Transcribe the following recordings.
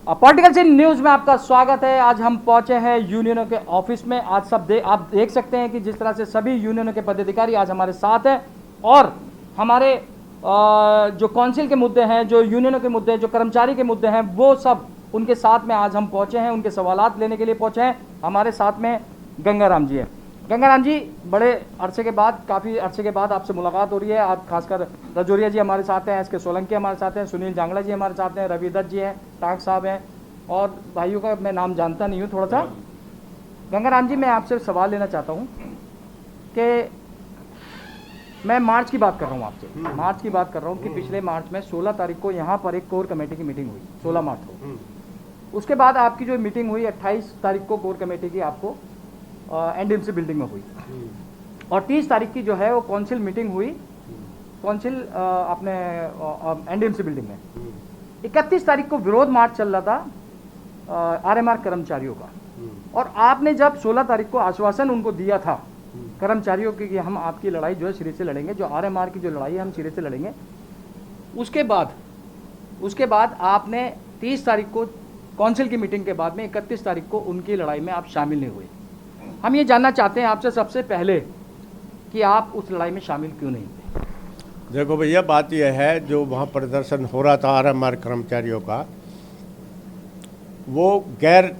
Political scene news में आपका स्वागत है। आज हम पहुंचे हैं यूनियनों के ऑफिस में। आज आप देख सकते हैं कि जिस तरह से सभी यूनियनों के पदाधिकारी आज हमारे साथ हैं और हमारे जो काउंसिल के मुद्दे हैं, जो यूनियनों के मुद्दे हैं, जो कर्मचारी के मुद्दे हैं, वो सब उनके साथ में आज हम पहुंचे हैं, उनके सवालात लेने के लिए पहुंचे हैं। हमारे साथ में गंगाराम जी है। गंगाराम जी, बड़े अरसे के बाद, काफ़ी अरसे के बाद आपसे मुलाकात हो रही है। आप खासकर रजौरिया जी हमारे साथ हैं, एस के सोलंकी हमारे साथ हैं, सुनील जांगड़ा जी हमारे साथ हैं, रवि दत्त जी हैं, टाक साहब हैं और भाइयों का मैं नाम जानता नहीं हूँ थोड़ा सा। गंगाराम जी, मैं आपसे सवाल लेना चाहता हूँ कि मैं मार्च की बात कर रहा हूँ आपसे, मार्च की बात कर रहा हूँ कि पिछले मार्च में 16 तारीख को यहाँ पर एक कोर कमेटी की मीटिंग हुई, 16 मार्च को। उसके बाद आपकी जो मीटिंग हुई 28 तारीख को कोर कमेटी की आपको एनडीएमसी बिल्डिंग में हुई और 30 तारीख की जो है वो काउंसिल मीटिंग हुई, काउंसिल अपने एनडीएमसी बिल्डिंग में। 31 तारीख को विरोध मार्च चल रहा था आरएमआर कर्मचारियों का और आपने जब 16 तारीख को आश्वासन उनको दिया था कर्मचारियों की कि हम आपकी लड़ाई जो है सिरे से लड़ेंगे, जो आरएमआर की जो लड़ाई है हम सिरे से लड़ेंगे। उसके बाद आपने 30 तारीख को काउंसिल की मीटिंग के बाद में 31 तारीख को उनकी लड़ाई में आप शामिल नहीं हुए। हम ये जानना चाहते हैं आपसे सबसे पहले कि आप उस लड़ाई में शामिल क्यों नहीं थे? देखो भैया, बात यह है, जो वहाँ प्रदर्शन हो रहा था आरएमआर कर्मचारियों का, वो गैर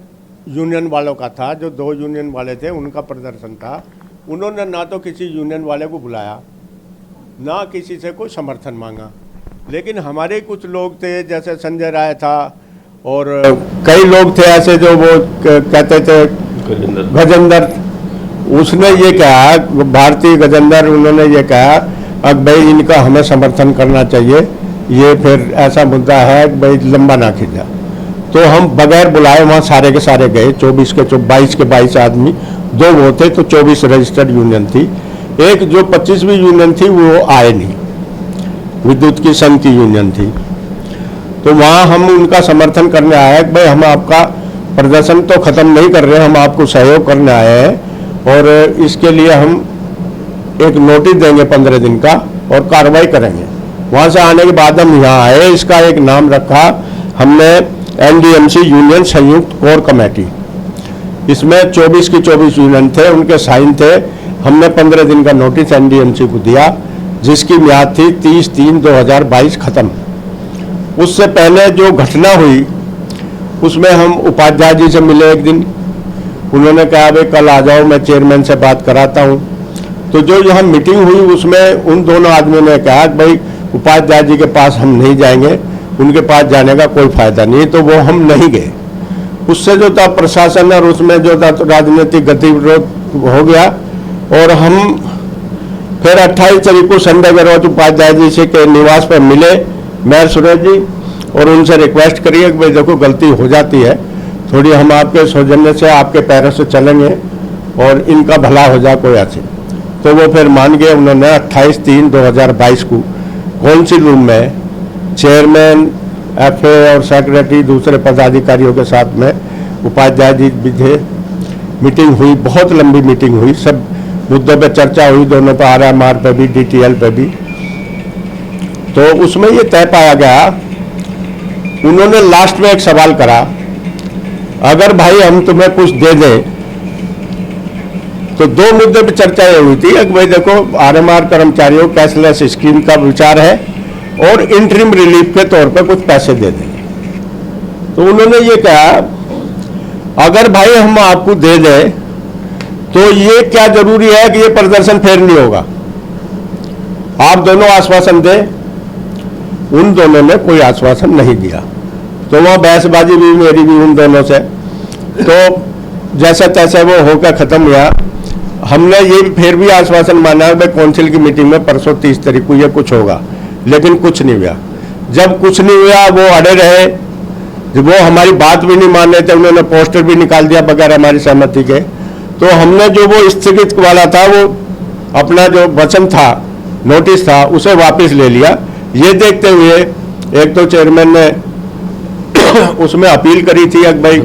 यूनियन वालों का था। जो 2 यूनियन वाले थे उनका प्रदर्शन था। उन्होंने ना तो किसी यूनियन वाले को बुलाया, ना किसी से कोई समर्थन मांगा। लेकिन हमारे कुछ लोग थे, जैसे संजय राय था और कई लोग थे ऐसे जो वो कहते थे, गजेंद्र, उसने ये कहा, भारतीय गजेंद्र, उन्होंने ये कहा अब भाई इनका हमें समर्थन करना चाहिए, ये फिर ऐसा मुद्दा है भाई लंबा ना खिंचा। तो हम बगैर बुलाए वहाँ सारे के सारे गए, 22 के 22 आदमी, 2 वो थे तो 24 रजिस्टर्ड यूनियन थी। एक जो 25वीं यूनियन थी वो आए नहीं, विद्युत की संघ की यूनियन थी। तो वहाँ हम उनका समर्थन करने आए कि भाई हम आपका प्रदर्शन तो ख़त्म नहीं कर रहे, हम आपको सहयोग करने आए हैं और इसके लिए हम एक नोटिस देंगे 15 दिन का और कार्रवाई करेंगे। वहाँ से आने के बाद हम यहाँ आए, इसका एक नाम रखा हमने एनडीएमसी यूनियन संयुक्त कोर कमेटी। इसमें 24 की 24 यूनियन थे, उनके साइन थे। हमने 15 दिन का नोटिस एनडीएमसी को दिया, जिसकी म्याद थी 30/3/2022 ख़त्म। उससे पहले जो घटना हुई उसमें हम उपाध्याय जी से मिले एक दिन। उन्होंने कहा भाई कल आ जाओ, मैं चेयरमैन से बात कराता हूँ। तो जो यहाँ मीटिंग हुई उसमें उन दोनों आदमियों ने कहा कि भाई उपाध्याय जी के पास हम नहीं जाएंगे, उनके पास जाने का कोई फायदा नहीं। तो वो हम नहीं गए। उससे जो था प्रशासन और उसमें जो था राजनीतिक गतिविरोध हो गया और हम फिर 28 तारीख को संडे के रोज उपाध्याय जी से के निवास पर मिले, मेयर सुरेश जी, और उनसे रिक्वेस्ट करिए कि भाई देखो गलती हो जाती है, थोड़ी हम आपके सौजन्य से आपके पैरों से चलेंगे और इनका भला हो जाए कोई ऐसे। तो वो फिर मान गए। उन्होंने 28/3/2022 को काउंसिल रूम में चेयरमैन, एफए और सेक्रेटरी, दूसरे पदाधिकारियों के साथ में उपाध्याय जी भी थे। मीटिंग हुई, बहुत लंबी मीटिंग हुई, सब मुद्दों पर चर्चा हुई, दोनों पर, आरएमआर पे भी, डीटीएल पे भी। तो उसमें ये तय पाया गया, उन्होंने लास्ट में एक सवाल करा, अगर भाई हम तुम्हें कुछ दे दें, तो 2 मुद्दे पर चर्चा ये हुई थी कि भाई देखो आरएमआर कर्मचारियों कैशलेस स्कीम का विचार है और इंटरिम रिलीफ के तौर पर कुछ पैसे दे देंगे। तो उन्होंने ये कहा अगर भाई हम आपको दे दें तो ये क्या जरूरी है कि ये प्रदर्शन फिर नहीं होगा, आप दोनों आश्वासन दें। उन दोनों ने कोई आश्वासन नहीं दिया। तो वहाँ बहसबाजी भी मेरी भी उन दोनों से, तो जैसे तैसे वो होकर ख़त्म हुआ। हमने ये फिर भी आश्वासन माना भाई काउंसिल की मीटिंग में परसों 30 तारीख को ये कुछ होगा, लेकिन कुछ नहीं हुआ। जब कुछ नहीं हुआ वो अड़े रहे, वो हमारी बात भी नहीं मान रहे थे, उन्होंने पोस्टर भी निकाल दिया बगैर हमारी सहमति के। तो हमने जो वो स्थगित वाला था, वो अपना जो वचन था, नोटिस था, उसे वापस ले लिया। ये देखते हुए एक तो चेयरमैन ने उसमें अपील करी थी कि भाई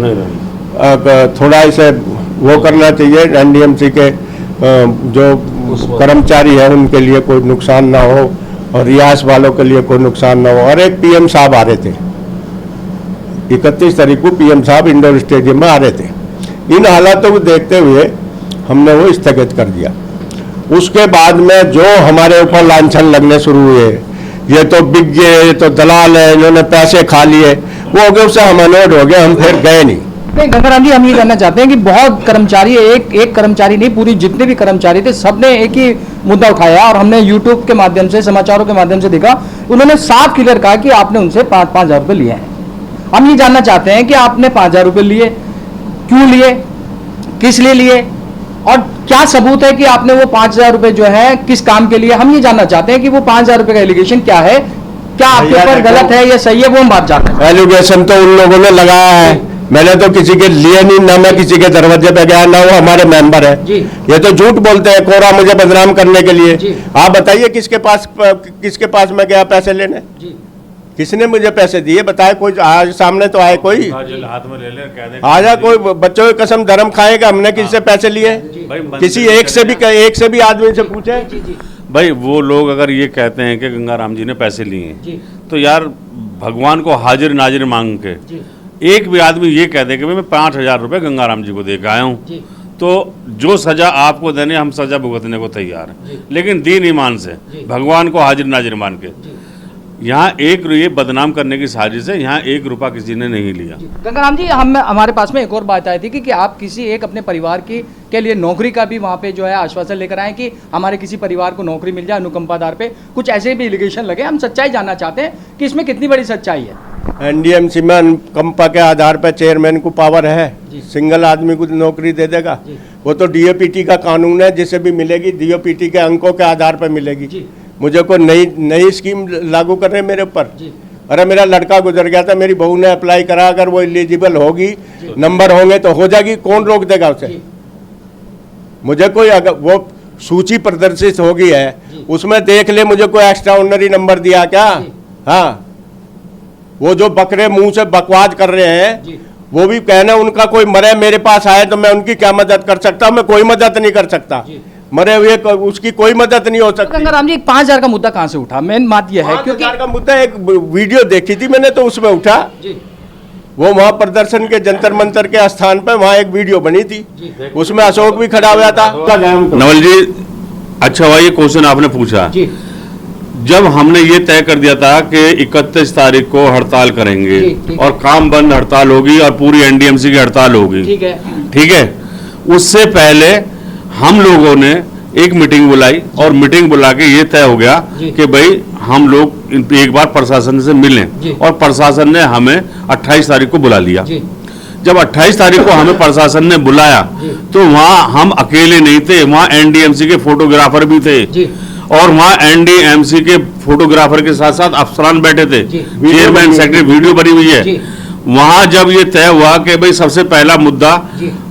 थोड़ा इसे वो करना चाहिए, एनडीएमसी के जो कर्मचारी है उनके लिए कोई नुकसान ना हो और रियासत वालों के लिए कोई नुकसान ना हो। और एक पीएम साहब आ रहे थे, 31 तारीख को पीएम साहब इंडोर स्टेडियम में आ रहे थे। इन हालातों को देखते हुए हमने वो स्थगित कर दिया। उसके बाद में जो हमारे ऊपर लांछन लगने शुरू हुए, ये तो बिक गए, ये तो दलाल है, इन्होंने पैसे खा लिए, वो हो गए, उससे हम अनोड हो गए, हम फिर गए नहीं। गंगाराम जी, हम ये कहना चाहते हैं कि बहुत कर्मचारी, एक कर्मचारी नहीं, पूरी जितने भी कर्मचारी थे सबने एक ही मुद्दा उठाया और हमने यूट्यूब के माध्यम से, समाचारों के माध्यम से देखा, उन्होंने साफ क्लियर कहा कि आपने उनसे 5,000 रुपये लिए हैं। हम ये जानना चाहते हैं कि आपने 5,000 रुपये लिए, क्यों लिए, किस लिए लिए, और क्या सबूत है कि आपने वो 5,000 रुपये जो है किस काम के लिए। हम ये जानना चाहते हैं कि वो 5,000 रुपये का एलिगेशन क्या है, क्या आपके ऊपर गलत है या सही है, वो हम बात जानते हैं। एलिगेशन तो उन लोगों ने लगाया है, मैंने तो किसी के लिए नहीं, ना मैं किसी के दरवाजे पे गया, ना वो हमारे मेंबर है। ये तो झूठ बोलते हैं कोरा मुझे बदनाम करने के लिए। आप बताइए किसके पास मैं गया पैसे लेने, किसने मुझे पैसे दिए बताए? कोई आज सामने तो आए, कोई हाथ में ले ले कह दे, आजा, कोई बच्चों की कसम धर्म खाएगा हमने किससे पैसे लिए? किसी एक से भी आदमी से पूछे। भाई वो लोग अगर ये कहते हैं कि गंगाराम जी ने पैसे लिए हैं, तो यार भगवान को हाजिर नाजिर मांग के एक भी आदमी ये कह दे कि भाई मैं 5,000 रुपये गंगाराम जी को दे के आया हूँ, तो जो सजा आपको देने हम सजा भुगतने को तैयार हैं, लेकिन दीन ईमान से भगवान को हाजिर नाजिर मान के। यहाँ एक ये बदनाम करने की साजिश है, यहाँ 1 रुपया किसी ने नहीं लिया। गंगाराम जी, हमारे पास में एक और बात आई थी कि आप किसी एक अपने परिवार के लिए नौकरी का भी वहाँ पे जो है आश्वासन लेकर आए कि हमारे किसी परिवार को नौकरी मिल जाए अनुकंपा आधार पे, कुछ ऐसे भी एलिगेशन लगे। हम सच्चाई जानना चाहते हैं कि इसमें कितनी बड़ी सच्चाई है। एनडीएमसी में अनुकंपा के आधार पर चेयरमैन को पावर है, सिंगल आदमी को नौकरी दे देगा। वो तो डीओपीटी का कानून है, जिसे भी मिलेगी डीओपीटी के अंकों के आधार पर मिलेगी। मुझे कोई नई स्कीम लागू कर रहे मेरे ऊपर? अरे मेरा लड़का गुजर गया था, मेरी बहू ने अप्लाई करा, अगर वो एलिजिबल होगी, नंबर होंगे तो हो जाएगी, कौन रोक देगा उसे? मुझे कोई अगर वो सूची प्रदर्शित होगी है, उसमें देख ले मुझे कोई एक्स्ट्रा ऑर्डिनरी नंबर दिया क्या? हाँ, वो जो बकरे मुंह से बकवाद कर रहे हैं, वो भी कहना उनका कोई मरे मेरे पास आए तो मैं उनकी क्या मदद कर सकता हूँ? मैं कोई मदद नहीं कर सकता, मरे हुए उसकी कोई मदद नहीं हो सकती। गंगाराम जी, 5,000 का मुद्दा कहाँ से उठा? मेन बात यह है क्योंकि 5,000 का मुद्दा, एक वीडियो देखी थी मैंने तो उसमें उठा। वो वहाँ प्रदर्शन के जंतर मंतर के स्थान पर वहाँ एक वीडियो बनी थी, उसमें अशोक भी खड़ा हुआ था। नवल जी, अच्छा हुआ ये क्वेश्चन आपने पूछा। जब हमने ये तय कर दिया था कि 31 तारीख को हड़ताल करेंगे और काम बंद हड़ताल होगी और पूरी एनडीएमसी की हड़ताल होगी, ठीक है, उससे पहले हम लोगों ने एक मीटिंग बुलाई और मीटिंग बुला के ये तय हो गया कि भाई हम लोग एक बार प्रशासन से मिलें, और प्रशासन ने हमें 28 तारीख को बुला लिया। जब 28 तारीख को हमें प्रशासन ने बुलाया तो वहाँ हम अकेले नहीं थे, वहाँ एनडीएमसी के फोटोग्राफर भी थे, और वहाँ एनडीएमसी के फोटोग्राफर के साथ साथ अफसरान बैठे थे, चेयरमैन सेक्रेटरी, वीडियो बनी हुई है। वहां जब ये तय हुआ कि भाई सबसे पहला मुद्दा,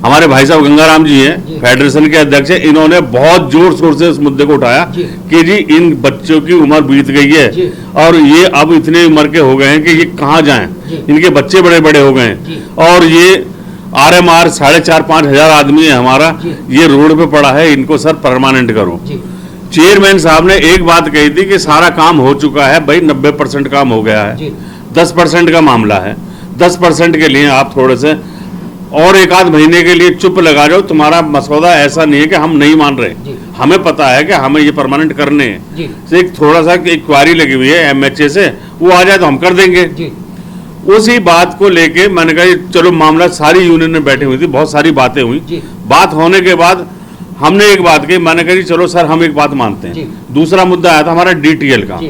हमारे भाई साहब गंगाराम जी हैं, फेडरेशन के अध्यक्ष हैं, इन्होंने बहुत जोर शोर से इस मुद्दे को उठाया कि जी इन बच्चों की उम्र बीत गई है और ये अब इतने उम्र के हो गए हैं कि ये कहाँ जाएं, इनके बच्चे बड़े बड़े हो गए हैं, और ये आरएमआर 4,500-5 हजार आदमी है हमारा, ये रोड पे पड़ा है, इनको सर परमानेंट करो। चेयरमैन साहब ने एक बात कही थी कि सारा काम हो चुका है भाई, 90% काम हो गया है, 10% का मामला है, 10% के लिए आप थोड़े से और 1 आध महीने के लिए चुप लगा रहे हो। तुम्हारा मसौदा ऐसा नहीं है कि हम नहीं मान रहे, हमें पता है कि हमें ये परमानेंट करने हैं। एक थोड़ा सा एक क्वारी लगी हुई है एमएचए से, वो आ जाए तो हम कर देंगे। उसी बात को लेके मैंने कहा चलो मामला, सारी यूनियन में बैठी हुई थी, बहुत सारी बातें हुई। बात होने के बाद हमने एक बात कही, मैंने कहा चलो सर हम एक बात मानते हैं। दूसरा मुद्दा आया था हमारा डीटीएल का।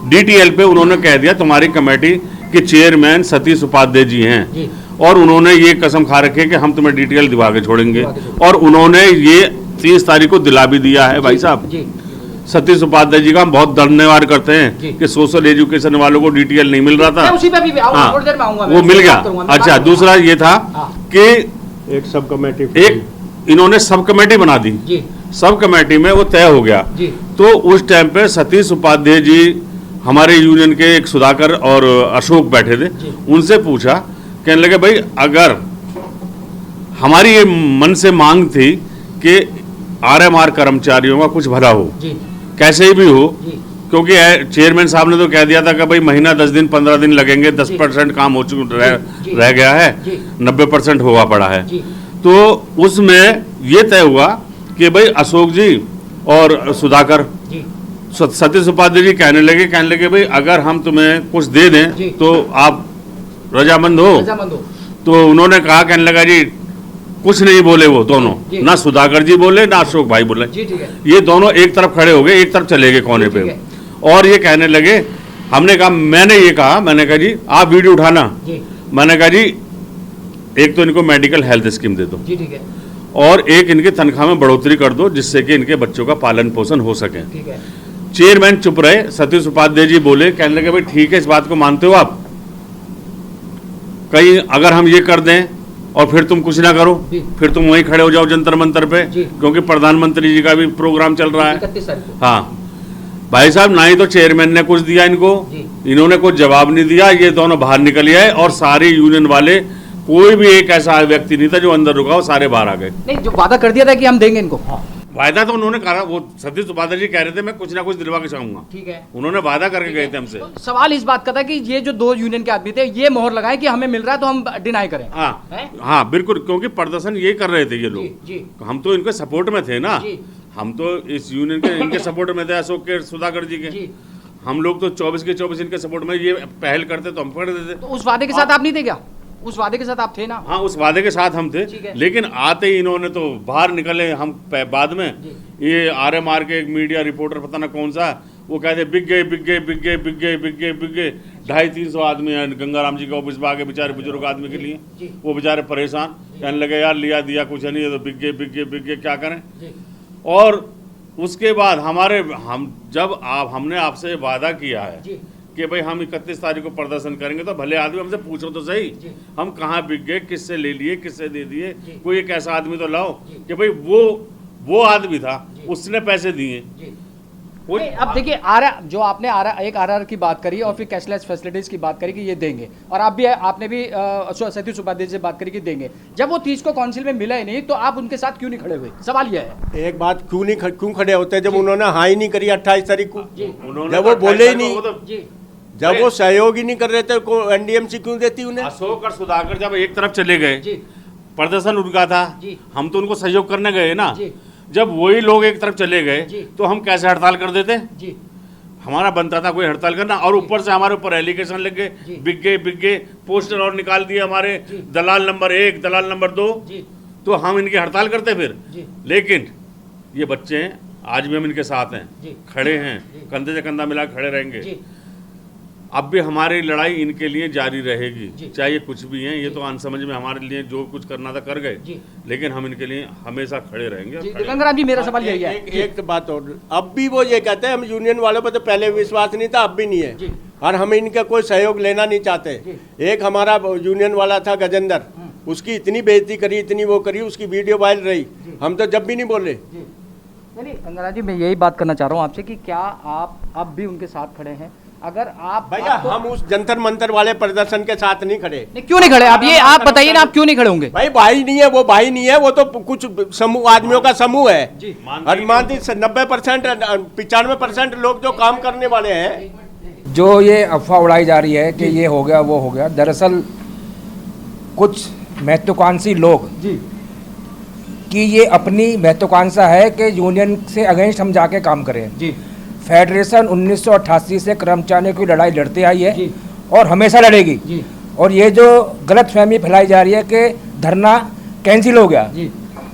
डीटीएल पे उन्होंने कह दिया तुम्हारी कमेटी के चेयरमैन सतीश उपाध्याय जी हैं, और उन्होंने ये कसम खा रखी है कि हम तुम्हें डीटीएल दिवा के छोड़ेंगे, और उन्होंने ये 30 तारीख को दिला भी दिया है। भाई साहब सतीश उपाध्याय जी का हम बहुत धन्यवाद करते हैं कि सोशल एजुकेशन वालों को डीटीएल नहीं मिल रहा था, हाँ, वो मिल गया। अच्छा, दूसरा ये था कि एक सब कमेटी, एक इन्होंने सब कमेटी बना दी, सब कमेटी में वो तय हो गया। तो उस टाइम पे सतीश उपाध्याय जी हमारे यूनियन के एक सुधाकर और अशोक बैठे थे, उनसे पूछा, कहने लगे भाई अगर हमारी ये मन से मांग थी कि आरएमआर कर्मचारियों का कुछ भला हो, कैसे भी हो, क्योंकि चेयरमैन साहब ने तो कह दिया था कि भाई महीना 10 दिन 15 दिन लगेंगे, 10% काम हो रह गया है, 90% हुआ पड़ा है। तो उसमें ये तय हुआ कि भाई अशोक जी और सुधाकर सतीश उपाध्याय जी कहने लगे भाई अगर हम तुम्हें कुछ दे दें तो आप रजामंद हो। तो उन्होंने कहा, कहने लगा जी कुछ नहीं बोले वो दोनों, ना सुधाकर जी बोले ना अशोक भाई बोले, ये दोनों एक तरफ खड़े हो गए, एक तरफ चले गए कोने पे, और ये कहने लगे, मैंने कहा जी आप वीडियो उठाना, मैंने कहा जी एक तो इनको मेडिकल हेल्थ स्कीम दे दो और एक इनके तनख्वाह में बढ़ोतरी कर दो जिससे कि इनके बच्चों का पालन पोषण हो सके। चेयरमैन चुप रहे, सतीश उपाध्याय जी बोले, कहने लगे भाई ठीक है, इस बात को मानते हो आप, कहीं अगर हम ये कर दें और फिर तुम कुछ ना करो, फिर तुम वहीं खड़े हो जाओ जंतर मंतर पे, क्योंकि प्रधानमंत्री जी का भी प्रोग्राम चल रहा है। हाँ भाई साहब, ना ही तो चेयरमैन ने कुछ दिया इनको, इन्होंने कुछ जवाब नहीं दिया, ये दोनों बाहर निकल आए और सारी यूनियन वाले, कोई भी एक ऐसा व्यक्ति नहीं था जो अंदर रुका हो, सारे बाहर आ गए। नहीं, जो वादा कर दिया था कि हम देंगे इनको, वायदा तो उन्होंने कहा, वो सतीश उपाध्याय जी कह रहे थे मैं कुछ ना कुछ दिलवा के चाहूंगा, ठीक है, उन्होंने वादा करके गए थे हमसे। तो सवाल इस बात का था कि ये जो 2 यूनियन के आदमी थे ये मोहर लगाए कि हमें मिल रहा है तो हम डिनाई करें। हाँ बिल्कुल, क्योंकि प्रदर्शन ये कर रहे थे ये लोग, हम तो इनके सपोर्ट में थे ना, हम तो इस यूनियन के इनके सपोर्ट में थे, अशोक के सुधाकर जी के, हम लोग तो 24 के 24 इनके सपोर्ट में, ये पहल करते तो हम पकड़ देते। तो उस वादे के साथ आप नहीं थे क्या? उस वादे के साथ आप थे ना? हाँ, उस वादे के साथ हम थे, लेकिन आते ही इन्होंने तो बाहर निकले, हम बाद में ये RMR के एक मीडिया रिपोर्टर पता ना कौन सा, वो कहते बिक गए 250-300 आदमी गंगाराम जी के ऑफिस में आगे, बेचारे बुजुर्ग आदमी के लिए, वो बेचारे परेशान, कहने लगे यार लिया दिया कुछ नहीं है तो बिक गए क्या करें। और उसके बाद हमने आपसे वादा किया है कि भाई हम 31 तारीख को प्रदर्शन करेंगे, तो भले आदमी हमसे पूछो तो सही, हम कहाँ बिक गए, किससे ले लिए, किससे दे दिए, कोई एक ऐसा आदमी तो लाओ कि भाई वो आदमी था उसने पैसे दिए। अब देखिए जो आपने एक RR की बात करी और फिर कैशलेस फैसिलिटीज की बात करी कि ये देंगे, और आपने भी सतीश उपाध्याय से बात करी कि देंगे, जब वो 30 को काउंसिल में मिला ही नहीं तो आप उनके साथ क्यों नहीं खड़े हुए? सवाल यह है। एक बात, क्यों खड़े होते जब उन्होंने हाँ ही नहीं करी 28 तारीख को, जब वो बोले ही नहीं, जब वो सहयोग ही नहीं कर रहे थे, को NDMC क्यों देती उन्हें? अशोक और सुधाकर जब एक तरफ चले गए, प्रदर्शन उनका था, हम तो उनको सहयोग करने गए ना, जब वही लोग एक तरफ चले गए तो हम कैसे हड़ताल कर देते? हमारा बनता था कोई हड़ताल करना, और ऊपर से हमारे ऊपर एलिगेशन लग गए, बिक गए, पोस्टर और निकाल दिए हमारे, दलाल नंबर 1, दलाल नंबर 2, तो हम इनकी हड़ताल करते फिर। लेकिन ये बच्चे हैं, आज भी हम इनके साथ हैं, खड़े हैं, कंधे से कंधा मिला खड़े रहेंगे। अब भी हमारी लड़ाई इनके लिए जारी रहेगी, चाहे ये कुछ भी हैं, ये तो अनसमझ में हमारे लिए जो कुछ करना था कर गए, लेकिन हम इनके लिए हमेशा खड़े रहेंगे। गंगाराम जी, मेरा सवाल यही है, एक बात और, अब भी वो ये कहते हैं हम यूनियन वालों पर तो पहले विश्वास नहीं था, अब भी नहीं है, और हम इनका कोई सहयोग लेना नहीं चाहते। एक हमारा यूनियन वाला था गजेंद्र, उसकी इतनी बेइज्जती करी, इतनी वो करी, उसकी वीडियो वायरल रही, हम तो जब भी नहीं बोले। गंगाराम जी, मैं यही बात करना चाह रहा हूँ आपसे कि क्या आप अब भी उनके साथ खड़े हैं? अगर आप भैया, हम उस जंतर मंतर वाले प्रदर्शन के साथ नहीं खड़े। क्यों नहीं खड़े? आप ये आप बताइए ना, आप क्यों नहीं खड़े होंगे? भाई नहीं है, वो भाई नहीं है, वो तो कुछ समूह आदमियों का समूह है। अनुमानित 90% 95% लोग जो काम करने वाले हैं। जो ये अफवाह उड़ाई जा रही है कि ये हो गया वो हो गया, दरअसल कुछ महत्वाकांक्षी लोग कि ये अपनी महत्वाकांक्षा है कि यूनियन से अगेंस्ट हम जाके काम करें। फेडरेशन 1988 से कर्मचारियों की लड़ाई लड़ते आई है और हमेशा लड़ेगी। और ये जो गलतफहमी फैलाई जा रही है कि धरना कैंसिल हो गया,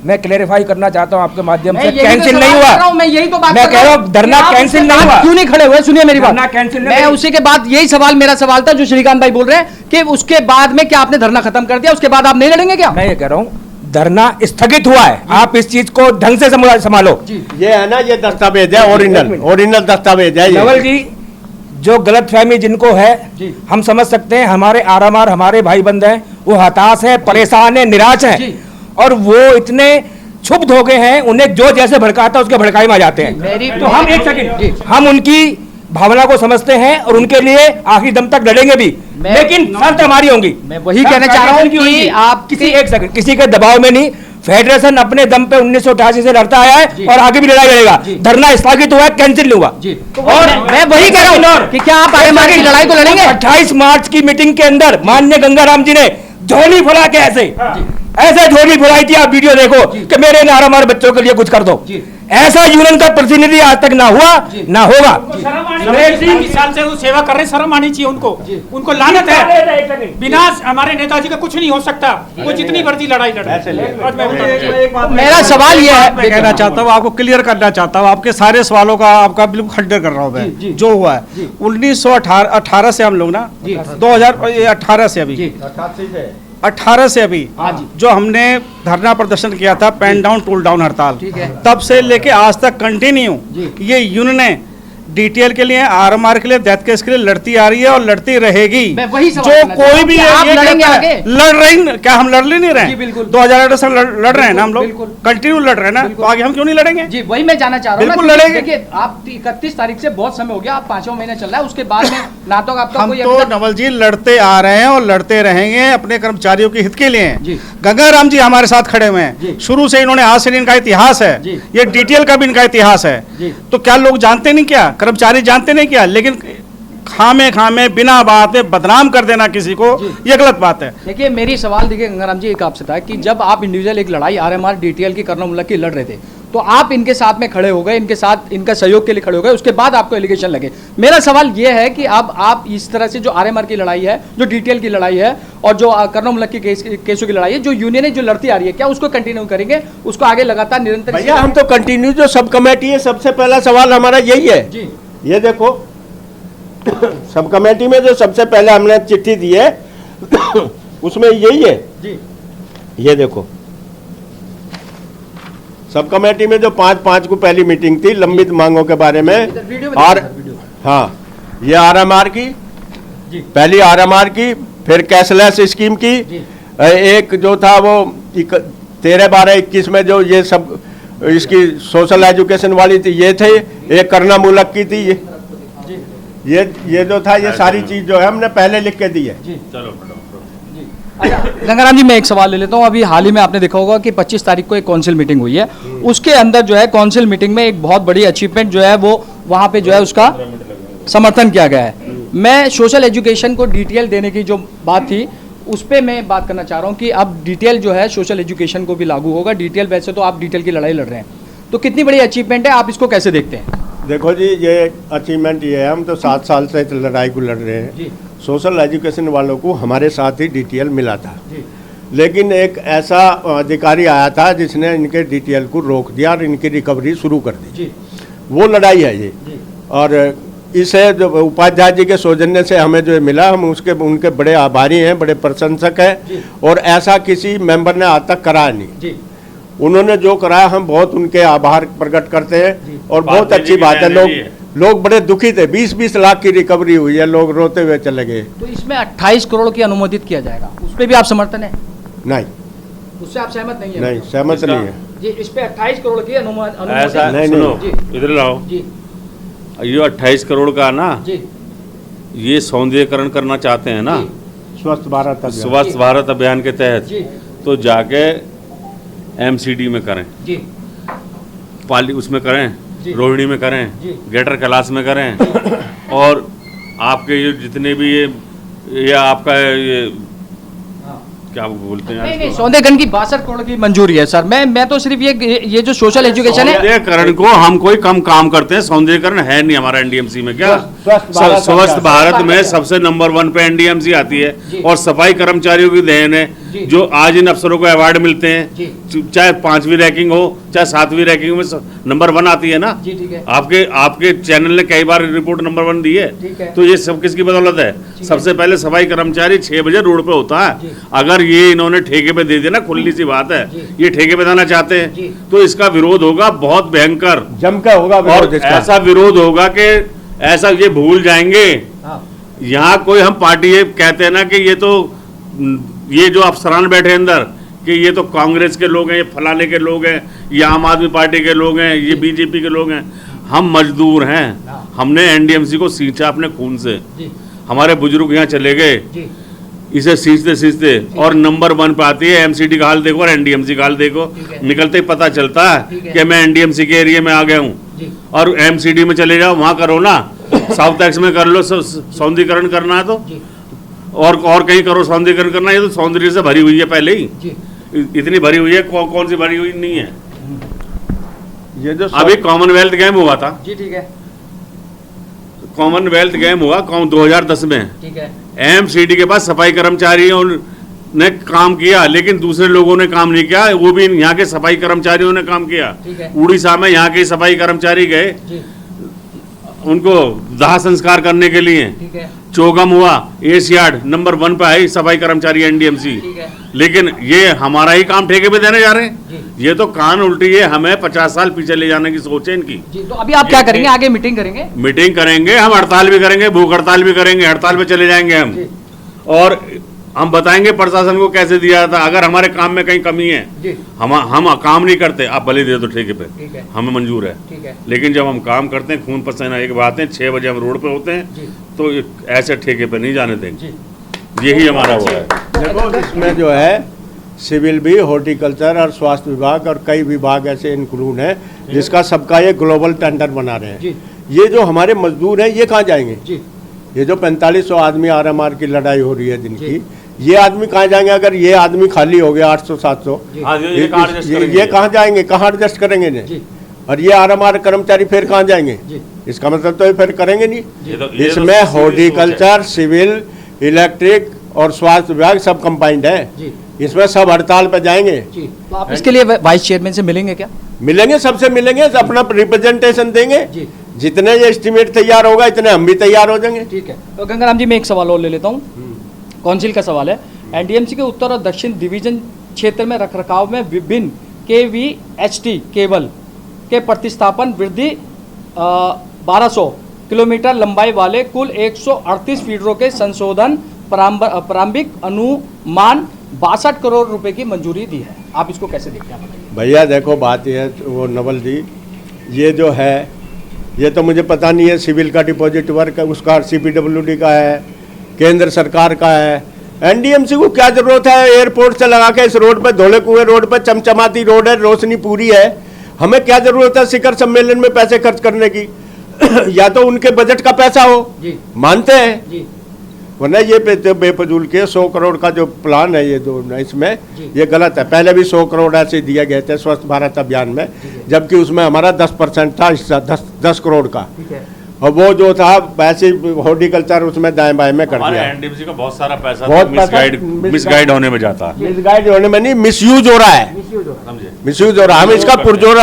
मैं क्लेरिफाई करना चाहता हूं आपके माध्यम से, कैंसिल नहीं हुआ। मैं यही तो बात मैं कह रहा हूं, धरना कैंसिल नहीं हुआ। क्यों नहीं खड़े हुए? सुनिए मेरी बात, कैंसिल मैं उसी के बाद यही सवाल, मेरा सवाल था जो श्रीकांत भाई बोल रहे हैं कि उसके बाद में क्या आपने धरना खत्म कर दिया, उसके बाद आप नहीं लड़ेंगे क्या? मैं ये कह रहा हूँ धरना स्थगित हुआ है, आप इस चीज को ढंग से संभालो। ये है ना, ये दस्तावेज है, ओरिजिनल दस्तावेज है। नवल जी, जो गलतफहमी जिनको है हम समझ सकते हैं, हमारे RMR हमारे भाई बंद हैं, वो हताश है, परेशान है, निराश है, और वो इतने क्षुब्ध हो गए हैं, उन्हें जो जैसे भड़काता उसके भड़काई में आ जाते हैं। तो हम एक सेकंड, हम उनकी भावना को समझते हैं और उनके लिए आखिरी दम तक लड़ेंगे भी, लेकिन शर्त हमारी होंगी। मैं वही कहना चाह रहा हूँ कि आप किसी एक सेकंड, किसी के दबाव में नहीं, फेडरेशन अपने दम पे 1988 से लड़ता आया है और आगे भी लड़ाई लड़ेगा। धरना स्थगित हुआ है, कैंसिल नहीं हुआ। और मैं वही कह रहा हूँ कि क्या आप आरएमआर की लड़ाई को लड़ेंगे? 28 मार्च की मीटिंग के अंदर माननीय गंगाराम जी ने झोली फुला के ऐसे झोली फुलाई थी, आप वीडियो देखो कि मेरे नारामार बच्चों के लिए कुछ कर दो। ऐसा यूनियन का प्रतिनिधि आज तक ना हुआ ना होगा। 20 साल से वो सेवा कर रहे, शर्म आनी चाहिए उनको लानत है। बिना हमारे नेताजी का कुछ नहीं हो सकता, वो जितनी मर्जी लड़ाई लड़े। मेरा सवाल ये है, मैं कहना चाहता हूँ, आपको क्लियर करना चाहता हूँ, आपके सारे सवालों का आपका बिल्कुल खंडन कर रहा हूँ मैं। जो हुआ है 1918 से हम लोग ना 2018 से अभी 18 से अभी जो हमने धरना प्रदर्शन किया था, पेन डाउन टूल डाउन हड़ताल, तब से लेके आज तक कंटिन्यू ये यूनियन डीटीएल के लिए, आरएमआर के लिए, डेथ केस के लिए लड़ती आ रही है और लड़ती रहेगी। जो कोई भी आप लड़ेंगे आगे? लड़ रही, क्या हम लड़ नहीं रहे हैं? 2008 से लड़ रहे हैं ना हम लोग, कंटिन्यू लड़ रहे हैं ना, तो आगे हम क्यों नहीं लड़ेंगे? जी वही मैं जानना चाह रहा हूँ। बिल्कुल लड़ेंगे। देखिए आप 31 तारीख से बहुत समय हो गया, आप 5वां महीना चल रहा है, उसके बाद में ना तो आपका हम कोई तो नवल जी लड़ते आ रहे हैं और लड़ते रहेंगे अपने कर्मचारियों के हित के लिए। गंगाराम जी हमारे साथ खड़े हुए हैं शुरू से, इन्होंने आज से इनका इतिहास है, ये डीटीएल का भी इनका इतिहास है। तो क्या लोग जानते नहीं, क्या कर्मचारी जानते नहीं क्या? लेकिन खामे बिना बात में बदनाम कर देना किसी को, ये गलत बात है। देखिए मेरी सवाल देखिए गंगाराम जी, एक आपसे था कि जब आप इंडिविजुअल एक लड़ाई आरएमआर डीटीएल की करना मुल्ला की लड़ रहे थे, तो आप इनके साथ में खड़े हो गए, इनके साथ इनका सहयोग के लिए खड़े हो गए, उसके बाद आपको एलिगेशन लगे। मेरा सवाल यह है कि अब आप इस तरह से जो आरएमआर की लड़ाई है, जो डीटीएल की लड़ाई है और जो करना मुल्ला की केसों की लड़ाई है, जो यूनियन जो लड़ती आ रही है, क्या उसको कंटिन्यू करेंगे, उसको आगे लगातार निरंतर? भैया हम तो कंटिन्यू, जो सब कमेटी है, सबसे पहला सवाल हमारा यही है। ये देखो सब कमेटी में जो सबसे पहले हमने चिट्ठी दी है उसमें यही है जी। ये देखो सब कमेटी में जो 5 को पहली मीटिंग थी लंबित मांगों के बारे में, और हाँ ये आरएमआर की पहली आरएमआर की, फिर कैशलेस स्कीम की, एक जो था वो 13-12-21 में जो ये सब इसकी सोशल एजुकेशन वाली थी, ये थे, एक करना मूलक की थी, ये जो था, ये सारी चीज जो है हमने पहले लिख के दी है। गंगाराम जी मैं एक सवाल ले लेता हूँ। अभी हाल ही में आपने देखा होगा कि 25 तारीख को एक काउंसिल मीटिंग हुई है, उसके अंदर जो है काउंसिल मीटिंग में एक बहुत बड़ी अचीवमेंट जो है वो वहाँ पे जो है उसका समर्थन किया गया है। मैं सोशल एजुकेशन को डीटीएल देने की जो बात थी उस पर मैं बात करना चाह रहा हूँ कि अब डीटीएल जो है सोशल एजुकेशन को भी लागू होगा। डीटीएल वैसे तो आप डीटीएल की लड़ाई लड़ रहे हैं, तो कितनी बड़ी अचीवमेंट है, आप इसको कैसे देखते हैं? देखो जी ये अचीवमेंट ये है, हम तो 7 साल से इस लड़ाई को लड़ रहे हैं। सोशल एजुकेशन वालों को हमारे साथ ही डीटीएल मिला था, लेकिन एक ऐसा अधिकारी आया था जिसने इनके डीटीएल को रोक दिया और इनकी रिकवरी शुरू कर दी। वो लड़ाई है ये, और इसे जो उपाध्याय जी के सौजन्य से हमें जो मिला, हम उनके बड़े आभारी हैं, बड़े प्रशंसक हैं, और ऐसा किसी मेंबर ने आज तक कराया नहीं। उन्होंने जो कराया हम बहुत उनके आभार प्रकट करते हैं, और बहुत अच्छी बात है। लोग बड़े दुखी थे, 20-20 लाख की रिकवरी हुई है, लोग रोते हुए चले गए। तो इसमें 28 करोड़ की अनुमोदित किया जाएगा, उस पर भी आप समर्थन है? नहीं, उससे आप सहमत नहीं है? नहीं सहमत नहीं है जी। इस पे 28 करोड़ की अनुमोदित ऐसा नहीं, इधर लाओ जी। ये 28 करोड़ का ना जी, ये सौंदर्यीकरण करना चाहते हैं ना स्वच्छ भारत अभियान के तहत, तो जाके एमसीडी में करें जी, पाली उसमें करें, रोहिणी में करें, ग्रेटर कैलाश में करें, और आपके ये जितने भी ये आपका ये क्या बोलते हैं, नहीं सौंदर्यीकरण की 62 करोड़ की मंजूरी है सर। मैं तो सिर्फ ये जो सोशल एजुकेशन है, सौंदर्यीकरण को हम कोई कम काम करते हैं, सौंदर्यीकरण है नहीं हमारा एनडीएमसी में। क्या स्वच्छ भारत में सबसे नंबर 1 पे एनडीएमसी आती है, और सफाई कर्मचारियों की देन है जो आज इन अफसरों को अवार्ड मिलते हैं, चाहे 5वीं रैंकिंग हो चाहे 7वीं रैंकिंग में नंबर 1 आती है ना। आपके चैनल ने कई बार रिपोर्ट नंबर 1 दी है, तो ये सब किसकी बदौलत है? सबसे पहले सफाई कर्मचारी 6 बजे रोड पे होता है। अगर ये इन्होंने ठेके पे दे दिया ना, खुली सी बात है, ये ठेके पे देना चाहते हैं, तो इसका विरोध होगा बहुत भयंकर, जमकर होगा, और ऐसा विरोध होगा कि ऐसा ये भूल जाएंगे। यहाँ कोई हम पार्टी ये कहते हैं ना कि ये जो अफसरान बैठे अंदर कि ये तो कांग्रेस के लोग हैं, ये फलाने के लोग हैं, ये आम आदमी पार्टी के लोग हैं, ये बीजेपी के लोग हैं। हम मजदूर हैं, हमने एनडीएमसी को सींचा अपने खून से, हमारे बुजुर्ग यहाँ चले गए, इसे सींचते और नंबर 1 पे आती है। एमसीडी का हाल देखो और एनडीएमसी का हाल देखो, निकलते ही पता चलता है कि मैं एनडीएमसी के एरिया में आ गया हूँ। और एमसीडी में चले जाओ, वहाँ करो ना, साउथ एक्स में कर लो, सौंदर्यीकरण करना है तो, और कहीं करो सौंदर्यीकरण करना है। ये तो सौंदर्य से भरी हुई है पहले ही, इतनी भरी हुई है, कौन सी भरी हुई नहीं है। ये जो अभी कॉमनवेल्थ गेम हुआ था जी, ठीक है, कॉमनवेल्थ गेम हुआ 2010 में। ठीक है, एमसीडी के पास सफाई कर्मचारियों ने काम किया, लेकिन दूसरे लोगों ने काम नहीं किया, वो भी यहाँ के सफाई कर्मचारियों ने काम किया। ठीक है। उड़ीसा में यहाँ के सफाई कर्मचारी गए उनको दाह संस्कार करने के लिए। ठीक है, चोगम हुआ, एशियाड नंबर 1 पे आई सफाई कर्मचारी एनडीएमसी। ठीक है, लेकिन ये हमारा ही काम ठेके पे देने जा रहे हैं। ये तो कान उल्टी है, हमें 50 साल पीछे ले जाने की सोच है इनकी। जी। तो अभी आप क्या करेंगे, आगे मीटिंग करेंगे? मीटिंग करेंगे, हम हड़ताल भी करेंगे, भूख हड़ताल भी करेंगे, हड़ताल पे चले जाएंगे हम। और हम बताएंगे प्रशासन को कैसे दिया था। अगर हमारे काम में कहीं कमी है, हम काम नहीं करते, आप भले दे दो ठेके पे, हमें मंजूर है। लेकिन जब हम काम करते हैं, खून पसीना एक बात है, 6 बजे हम रोड पे होते हैं, तो ऐसे ठेके पे नहीं जाने देंगे। यही हमारा वो है। देखो, इसमें जो है सिविल भी, हॉर्टिकल्चर और स्वास्थ्य विभाग और कई विभाग ऐसे इंक्लूड हैं जिसका सबका ये ग्लोबल टेंडर बना रहे हैं। ये जो हमारे मजदूर हैं, ये कहाँ जाएंगे? ये जो 4500 आदमी आरएमआर की लड़ाई हो रही है दिन की, ये आदमी कहाँ जाएंगे? अगर ये आदमी खाली हो गया 800-700, ये कहाँ जाएंगे? कहाँ एडजस्ट करेंगे इन्हें? और ये आरएमआर कर्मचारी फिर कहाँ जाएंगे? इसका मतलब तो ये फिर करेंगे नहीं। इसमें हॉर्टिकल्चर, सिविल, इलेक्ट्रिक और स्वास्थ्य विभाग सब कंबाइंड है। इसमें सब हड़ताल पे जाएंगे। तो आप इसके लिए वाइस चेयरमैन से मिलेंगे क्या? मिलेंगे, सबसे मिलेंगे, अपना रिप्रेजेंटेशन देंगे। जितने ये एस्टिमेट तैयार होगा, इतने हम भी तैयार हो जाएंगे। ठीक है। तो गंगाराम जी, मैं एक सवाल और ले लेता हूँ, काउंसिल का सवाल है। एनडीएमसी के उत्तर और दक्षिण डिवीजन क्षेत्र में रखरखाव में विभिन्न KVHT केबल के प्रतिस्थापन वृद्धि 1200 किलोमीटर लंबाई वाले कुल 138 फीडरों के संशोधन प्रारंभिक अनुमान 62 करोड़ रुपए की मंजूरी दी है। आप इसको कैसे देखते हैं? भैया देखो, बात यह है, वो नवल जी, ये जो है, ये तो मुझे पता नहीं है। सिविल का डिपॉजिट वर्क उसका CPWD का है, केंद्र सरकार का है। एनडीएमसी को क्या जरूरत है एयरपोर्ट से लगा के इस रोड पे, धोले कुएं रोड पे, चमचमाती रोड है, रोशनी पूरी है, हमें क्या जरूरत है शिखर सम्मेलन में पैसे खर्च करने की? या तो उनके बजट का पैसा हो, मानते हैं, वरना ये बेफजूल के 100 करोड़ का जो प्लान है, ये दो इसमें ये गलत है। पहले भी 100 करोड़ ऐसे दिए गए थे स्वच्छ भारत अभियान में, जबकि उसमें हमारा 10% था हिस्सा, 10 करोड़ का। और वो जो था वैसे हॉर्टिकल्चर उसमें दाएं बाएं में कर दिया। एनडीएमसी का बहुत सारा पैसा बहुत मिसगाइड होने में जाता है। मिसगाइड होने में नहीं, मिसयूज हो रहा है, मिसयूज हो रहा है। हम इसका पुरजोर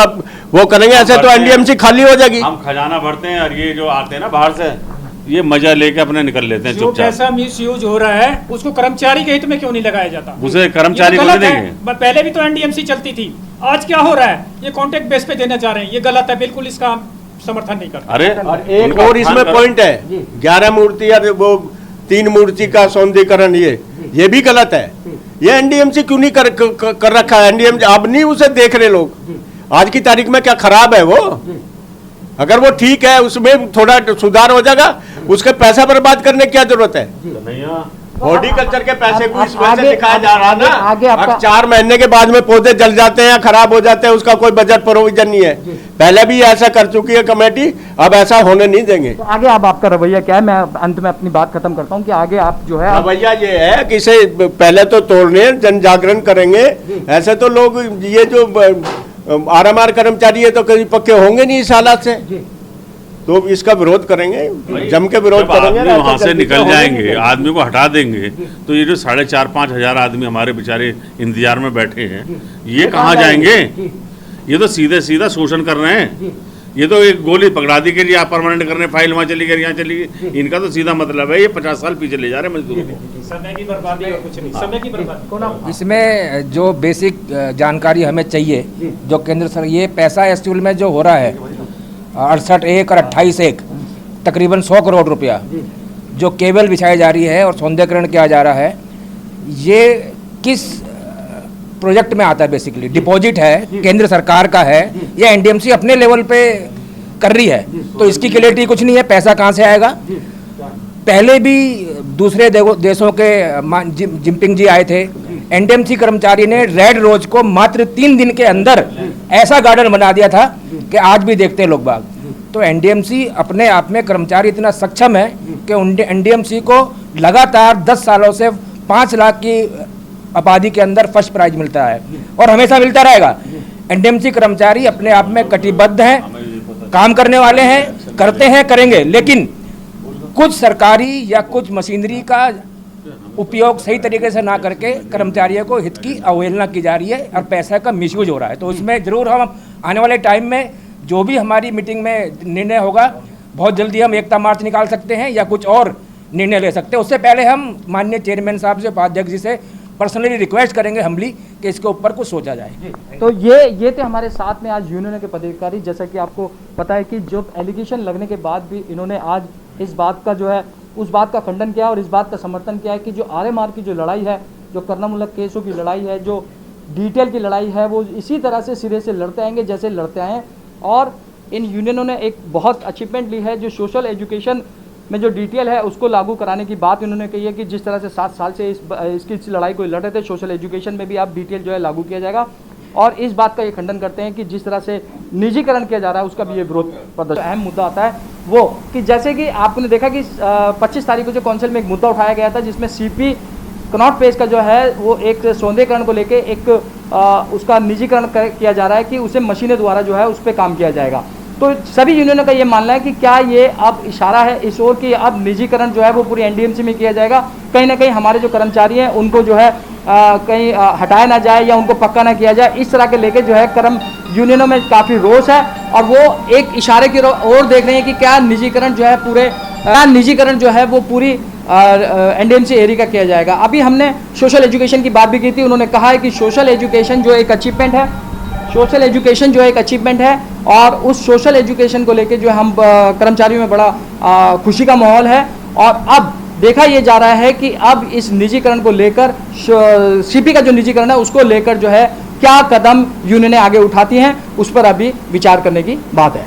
वो करेंगे, ऐसे तो एनडीएमसी खाली हो जाएगी। हम खजाना भरते हैं और ये जो आते हैं ना बाहर से, ये मजा लेके अपने निकल लेते हैं जो चुपचाप। पैसा मिस यूज हो रहा है उसको कर्मचारी के हित में क्यों नहीं लगाया जाता? उसे कर्मचारी को ये तो नहीं गलत है। देंगे। पहले भी तो एनडीएमसी चलती थी, आज क्या हो रहा है? ये कॉन्ट्रैक्ट बेस पे देना चाह रहे हैं, ये गलत है, बिल्कुल इसका हम समर्थन नहीं करते। अरे और एक और इसमें पॉइंट है, 11 मूर्ति और वो 3 मूर्ति का सौंदर्यीकरण, ये भी गलत है। ये एनडीएमसी क्यों नहीं कर रखा है? एनडीएमसी अब नहीं उसे देख रहे लोग। आज की तारीख में क्या खराब है वो? अगर वो ठीक है, उसमें थोड़ा सुधार हो जाएगा, उसके पैसा बर्बाद करने की क्या जरूरत है? हॉर्टिकल्चर के पैसे को इस वजह से दिखाया जा रहा ना, आगे आपका 4 महीने के बाद में पौधे जल जाते हैं या खराब हो जाते हैं, उसका कोई बजट प्रोविजन नहीं है। पहले भी ऐसा कर चुकी है कमेटी, अब ऐसा होने नहीं देंगे। तो आगे अब आपका रवैया क्या है? मैं अंत में अपनी बात खत्म करता हूँ कि आगे आप जो है रवैया ये है कि इसे पहले तो तोड़ने, जन जागरण करेंगे। ऐसे तो लोग, ये जो आरएमआर कर्मचारी है तो कभी पक्के होंगे नहीं इस हालात से, तो इसका विरोध करेंगे, जम के विरोध करेंगे। वहां से निकल जाएंगे, आदमी को हटा देंगे, तो ये जो 4,500-5 हजार आदमी हमारे बेचारे इंतजार में बैठे हैं, ये कहाँ जाएंगे? ये तो सीधा शोषण कर रहे हैं। ये तो एक गोली पकड़ा दी के लिए आप परमानेंट करने, फाइल वहाँ चली गई, यहाँ चली गई, इनका तो सीधा मतलब है ये 50 साल पीछे ले जा रहे हैं मजदूरों को। समय की बर्बादी और कुछ नहीं, समय की बर्बादी। इसमें जो बेसिक जानकारी हमें चाहिए, जो केंद्र सरकार, ये पैसा एस्टिमेट में जो हो रहा है 68 और 28 तकरीबन 100 करोड़ रुपया जो केबल बिछाई जा रही है और सौंदर्यीकरण किया जा रहा है, ये किस प्रोजेक्ट में आता है? बेसिकली डिपॉजिट है, केंद्र सरकार का है, या एनडीएमसी अपने लेवल पे कर रही है? तो इसकी क्लैरिटी कुछ नहीं है, पैसा कहाँ से आएगा? पहले भी दूसरे देशों के जिनपिंग जी आए थे, एनडीएमसी कर्मचारी ने रेड रोज को मात्र 3 दिन के अंदर ऐसा गार्डन बना दिया था कि आज भी देखते हैं लोग बाग। तो एनडीएमसी अपने आप में कर्मचारी इतना सक्षम है कि एनडीएमसी को लगातार 10 सालों से 5 लाख की आबादी के अंदर फर्स्ट प्राइज मिलता है और हमेशा मिलता रहेगा। एनडीएमसी कर्मचारी अपने आप में कटिबद्ध हैं, काम करने वाले हैं, करते हैं, करेंगे, लेकिन कुछ सरकारी या कुछ मशीनरी का उपयोग सही तरीके से ना करके कर्मचारियों को हित की अवहेलना की जा रही है और पैसा का मिसयूज हो रहा है। तो उसमें जरूर हम आने वाले टाइम में जो भी हमारी मीटिंग में निर्णय होगा, बहुत जल्दी हम एकता मार्च निकाल सकते हैं या कुछ और निर्णय ले सकते हैं। उससे पहले हम माननीय चेयरमैन साहब से, उपाध्यक्ष जी से पर्सनली रिक्वेस्ट करेंगे हम्बली कि इसके ऊपर कुछ सोचा जाए। तो ये थे हमारे साथ में आज यूनियन के पदाधिकारी। जैसा कि आपको पता है कि जो एलिगेशन लगने के बाद भी इन्होंने आज इस बात का जो है उस बात का खंडन किया और इस बात का समर्थन किया है कि जो आरएमआर की जो लड़ाई है, जो कर्णामूलक केसों की लड़ाई है, जो डिटेल की लड़ाई है, वो इसी तरह से सिरे से लड़ते आएंगे जैसे लड़ते आए हैं। और इन यूनियनों ने एक बहुत अचीवमेंट ली है, जो सोशल एजुकेशन में जो डिटेल है उसको लागू कराने की बात इन्होंने कही है कि जिस तरह से 7 साल से इसकी लड़ाई को लड़ रहे थे, सोशल एजुकेशन में भी आप डिटेल जो है लागू किया जाएगा। और इस बात का ये खंडन करते हैं कि जिस तरह से निजीकरण किया जा रहा है उसका भी ये विरोध प्रदर्शन। अहम मुद्दा आता है वो कि जैसे कि आपने देखा कि 25 तारीख को जो काउंसिल में एक मुद्दा उठाया गया था जिसमें सीपी कनॉट प्लेस का जो है वो एक सौंदर्यकरण को लेके एक उसका निजीकरण किया जा रहा है कि उसे मशीनें द्वारा जो है उस पर काम किया जाएगा। तो सभी यूनियनों का ये मानना है कि क्या ये अब इशारा है इस ओर कि अब निजीकरण जो है वो पूरी एनडीएमसी में किया जाएगा, कहीं ना कहीं हमारे जो कर्मचारी हैं उनको जो है कहीं हटाया ना जाए या उनको पक्का ना किया जाए, इस तरह के लेके जो है कर्म यूनियनों में काफ़ी रोष है और वो एक इशारे की ओर देख रहे हैं कि क्या निजीकरण जो है निजीकरण जो है वो पूरी एनडीएमसी एरिया का किया जाएगा। अभी हमने सोशल एजुकेशन की बात भी की थी, उन्होंने कहा है कि सोशल एजुकेशन जो एक अचीवमेंट है, सोशल एजुकेशन जो एक अचीवमेंट है और उस सोशल एजुकेशन को लेके जो हम कर्मचारियों में बड़ा खुशी का माहौल है। और अब देखा ये जा रहा है कि अब इस निजीकरण को लेकर सीपी का जो निजीकरण है उसको लेकर जो है क्या कदम यूनियनें आगे उठाती हैं, उस पर अभी विचार करने की बात है।